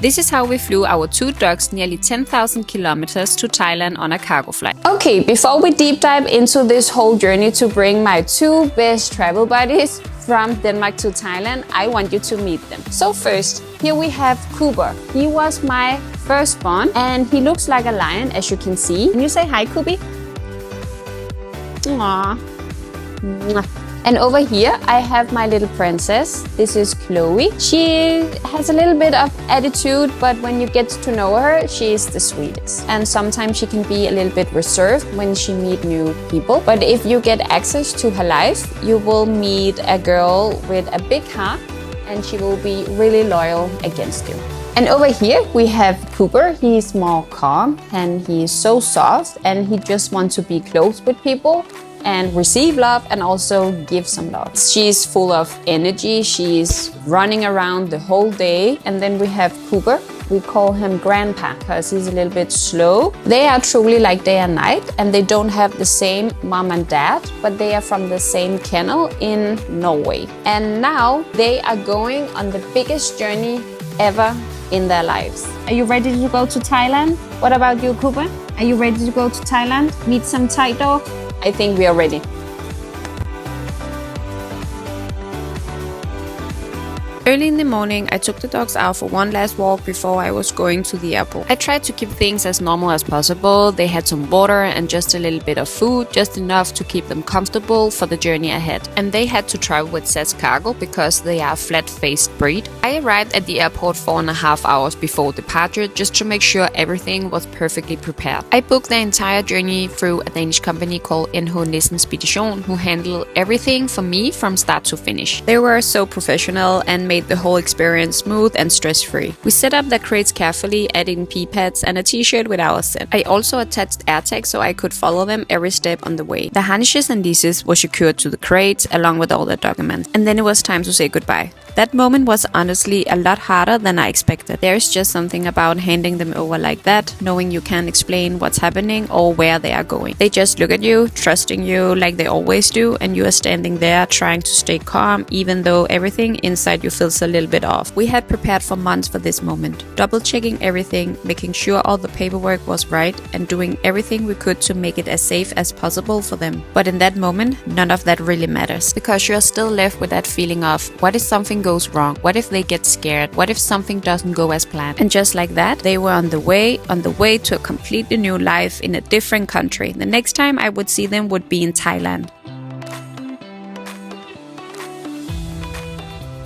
This is how we flew our 2 dogs nearly 10,000 kilometers to Thailand on a cargo flight. Okay, before we deep dive into this whole journey to bring my 2 best travel buddies from Denmark to Thailand, I want you to meet them. So first, here we have Cooper. He was my firstborn and he looks like a lion, as you can see. Can you say hi, Cooper? Aww. And over here I have my little princess. This is Chloe. She has a little bit of attitude, but when you get to know her, she is the sweetest. And sometimes she can be a little bit reserved when she meets new people. But if you get access to her life, you will meet a girl with a big heart and she will be really loyal against you. And over here we have Cooper. He's more calm and he's so soft and he just wants to be close with people and receive love and also give some love. She's full of energy. She's running around the whole day. And then we have Cooper. We call him Grandpa because he's a little bit slow. They are truly like day and night and they don't have the same mom and dad, but they are from the same kennel in Norway. And now they are going on the biggest journey ever in their lives. Are you ready to go to Thailand? What about you, Cooper? Are you ready to go to Thailand? Meet some Thai dogs? I think we are ready. Early in the morning, I took the dogs out for one last walk before I was going to the airport. I tried to keep things as normal as possible. They had some water and just a little bit of food, just enough to keep them comfortable for the journey ahead. And they had to travel with SAS cargo because they are a flat-faced breed. I arrived at the airport 4.5 hours before departure just to make sure everything was perfectly prepared. I booked the entire journey through a Danish company called NH Nissen Spedition, who handled everything for me from start to finish. They were so professional and made the whole experience smooth and stress-free. We set up the crates carefully, adding pee pads and a t-shirt with our scent. I also attached AirTags so I could follow them every step on the way. The harnesses and leashes were secured to the crates along with all the documents. And then it was time to say goodbye. That moment was honestly a lot harder than I expected. There's just something about handing them over like that, knowing you can't explain what's happening or where they are going. They just look at you, trusting you like they always do, and you are standing there trying to stay calm even though everything inside you feels a little bit off. We had prepared for months for this moment, double checking everything, making sure all the paperwork was right and doing everything we could to make it as safe as possible for them. But in that moment, none of that really matters because you're still left with that feeling of what if something goes wrong? What if they get scared? What if something doesn't go as planned? And just like that, they were on the way to a completely new life in a different country. The next time I would see them would be in Thailand.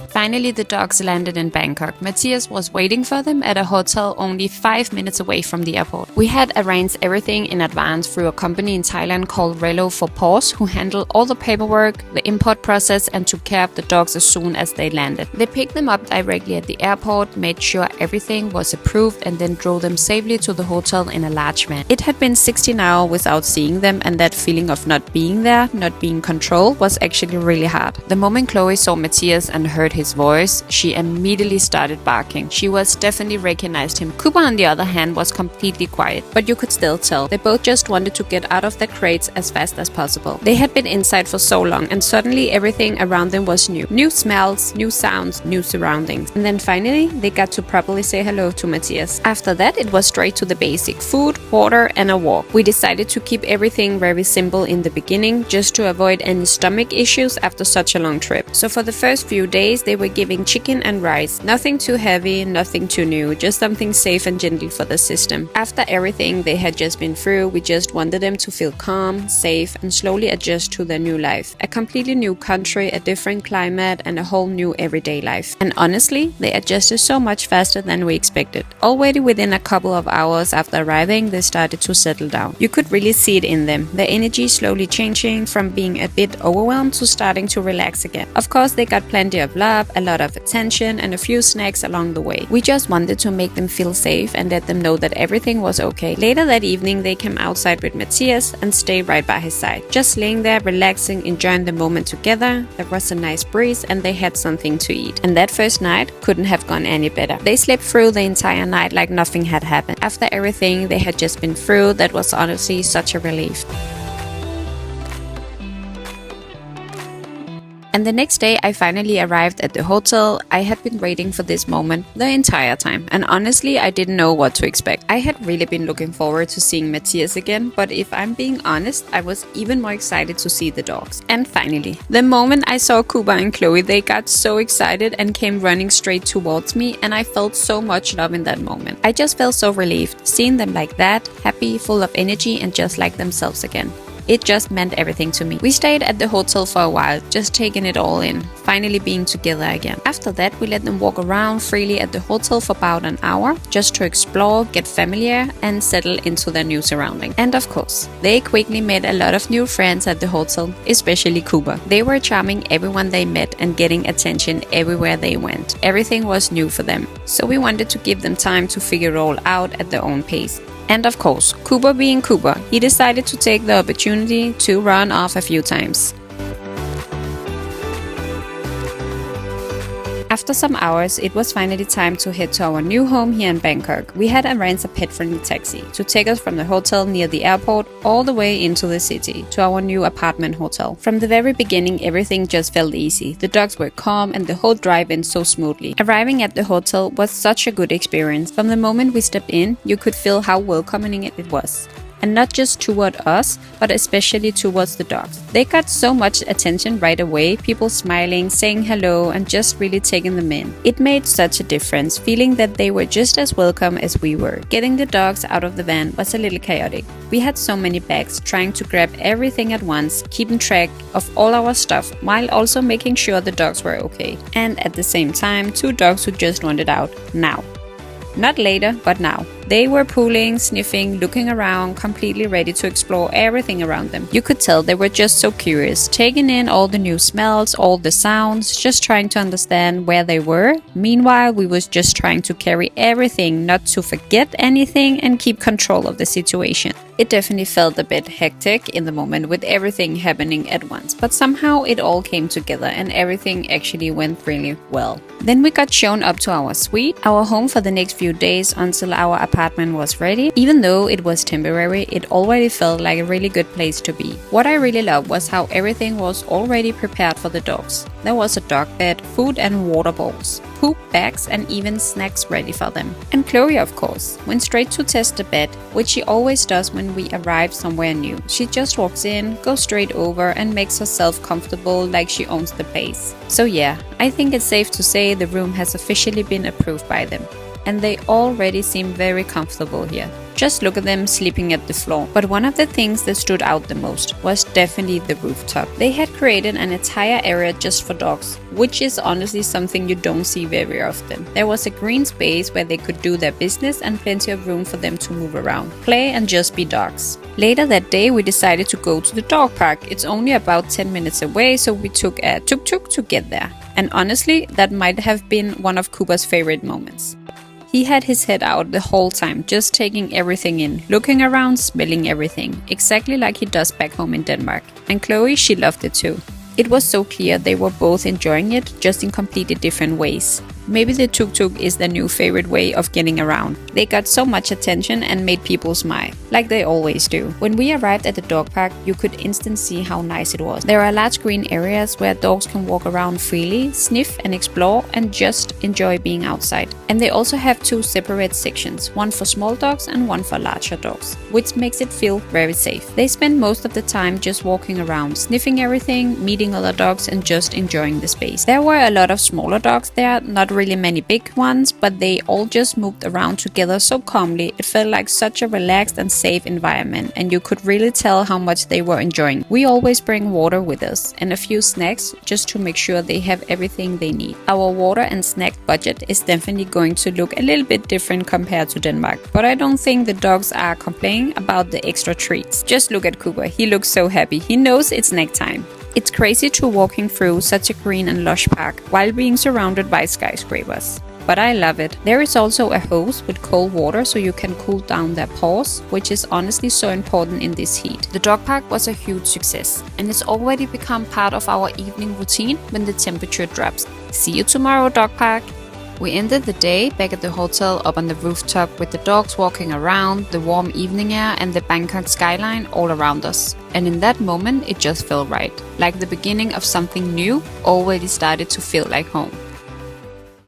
Finally, the dogs landed in Bangkok. Matthias was waiting for them at a hotel only 5 minutes away from the airport. We had arranged everything in advance through a company in Thailand called Relo for Paws, who handled all the paperwork, the import process, and took care of the dogs as soon as they landed. They picked them up directly at the airport, made sure everything was approved, and then drove them safely to the hotel in a large van. It had been 16 hours without seeing them, and that feeling of not being there, not being controlled, was actually really hard. The moment Chloe saw Matthias and heard his voice, she immediately started barking. She was definitely recognized him. Cooper, on the other hand, was completely quiet, but you could still tell. They both just wanted to get out of their crates as fast as possible. They had been inside for so long, and suddenly everything around them was new. New smells, new sounds, new surroundings. And then finally, they got to properly say hello to Matthias. After that, it was straight to the basic: food, water, and a walk. We decided to keep everything very simple in the beginning, just to avoid any stomach issues after such a long trip. So for the first few days, they were giving chicken and rice. Nothing too heavy, nothing too new, just something safe and gentle for the system. After everything they had just been through, we just wanted them to feel calm, safe, and slowly adjust to their new life. A completely new country, a different climate, and a whole new everyday life. And honestly, they adjusted so much faster than we expected. Already within a couple of hours after arriving, they started to settle down. You could really see it in them. Their energy slowly changing from being a bit overwhelmed to starting to relax again. Of course, they got plenty of love, a lot of attention, and a few snacks along the way. We just wanted to make them feel safe and let them know that everything was okay. Later that evening, they came outside with Matthias and stayed right by his side. Just laying there, relaxing, enjoying the moment together. There was a nice breeze and they had something to eat. And that first night couldn't have gone any better. They slept through the entire night like nothing had happened. After everything they had just been through, that was honestly such a relief. And the next day I finally arrived at the hotel. I had been waiting for this moment the entire time, and honestly I didn't know what to expect. I had really been looking forward to seeing Matthias again, but if I'm being honest, I was even more excited to see the dogs. And finally, the moment I saw Kuba and Chloe, they got so excited and came running straight towards me, and I felt so much love in that moment. I just felt so relieved, seeing them like that, happy, full of energy and just like themselves again. It just meant everything to me. We stayed at the hotel for a while, just taking it all in, finally being together again. After that, we let them walk around freely at the hotel for about an hour, just to explore, get familiar, and settle into their new surroundings. And of course, they quickly made a lot of new friends at the hotel, especially Kuba. They were charming everyone they met and getting attention everywhere they went. Everything was new for them, so we wanted to give them time to figure it all out at their own pace. And of course, Kuba being Kuba, he decided to take the opportunity to run off a few times. After some hours, it was finally time to head to our new home here in Bangkok. We had arranged a pet-friendly taxi to take us from the hotel near the airport all the way into the city to our new apartment hotel. From the very beginning, everything just felt easy. The dogs were calm and the whole drive went so smoothly. Arriving at the hotel was such a good experience. From the moment we stepped in, you could feel how welcoming it was. And not just toward us, but especially towards the dogs. They got so much attention right away, people smiling, saying hello, and just really taking them in. It made such a difference, feeling that they were just as welcome as we were. Getting the dogs out of the van was a little chaotic. We had so many bags, trying to grab everything at once, keeping track of all our stuff, while also making sure the dogs were okay. And at the same time, 2 dogs who just wanted out now. Not later, but now. They were pulling, sniffing, looking around, completely ready to explore everything around them. You could tell they were just so curious, taking in all the new smells, all the sounds, just trying to understand where they were. Meanwhile, we was just trying to carry everything, not to forget anything, and keep control of the situation. It definitely felt a bit hectic in the moment with everything happening at once, but somehow it all came together and everything actually went really well. Then we got shown up to our suite, our home for the next few days until our apartment was ready. Even though it was temporary, it already felt like a really good place to be. What I really loved was how everything was already prepared for the dogs. There was a dog bed, food and water bowls, poop bags and even snacks ready for them. And Chloe, of course, went straight to test the bed, which she always does when we arrive somewhere new. She just walks in, goes straight over and makes herself comfortable like she owns the place. So yeah, I think it's safe to say the room has officially been approved by them. And they already seem very comfortable here. Just look at them sleeping at the floor. But one of the things that stood out the most was definitely the rooftop. They had created an entire area just for dogs, which is honestly something you don't see very often. There was a green space where they could do their business and plenty of room for them to move around, play and just be dogs. Later that day we decided to go to the dog park. It's only about 10 minutes away, so we took a tuk-tuk to get there. And honestly, that might have been one of Kuba's favorite moments. He had his head out the whole time, just taking everything in, looking around, smelling everything, exactly like he does back home in Denmark. And Chloe, she loved it too. It was so clear they were both enjoying it, just in completely different ways. Maybe the tuk-tuk is their new favorite way of getting around. They got so much attention and made people smile, like they always do. When we arrived at the dog park, you could instantly see how nice it was. There are large green areas where dogs can walk around freely, sniff and explore, and just enjoy being outside. And they also have 2 separate sections, one for small dogs and one for larger dogs, which makes it feel very safe. They spend most of the time just walking around, sniffing everything, meeting other dogs and just enjoying the space. There were a lot of smaller dogs there, not really many big ones, but they all just moved around together so calmly. It felt like such a relaxed and safe environment, and you could really tell how much they were enjoying. We always bring water with us and a few snacks just to make sure they have everything they need. Our water and snack budget is definitely going to look a little bit different compared to Denmark, but I don't think the dogs are complaining about the extra treats. Just look at Kuba, he looks so happy. He knows it's snack time. It's crazy to walking through such a green and lush park while being surrounded by skyscrapers. But I love it. There is also a hose with cold water so you can cool down their paws, which is honestly so important in this heat. The dog park was a huge success and it's already become part of our evening routine when the temperature drops. See you tomorrow, dog park! We ended the day back at the hotel up on the rooftop with the dogs walking around, the warm evening air and the Bangkok skyline all around us. And in that moment it just felt right. Like the beginning of something new already started to feel like home.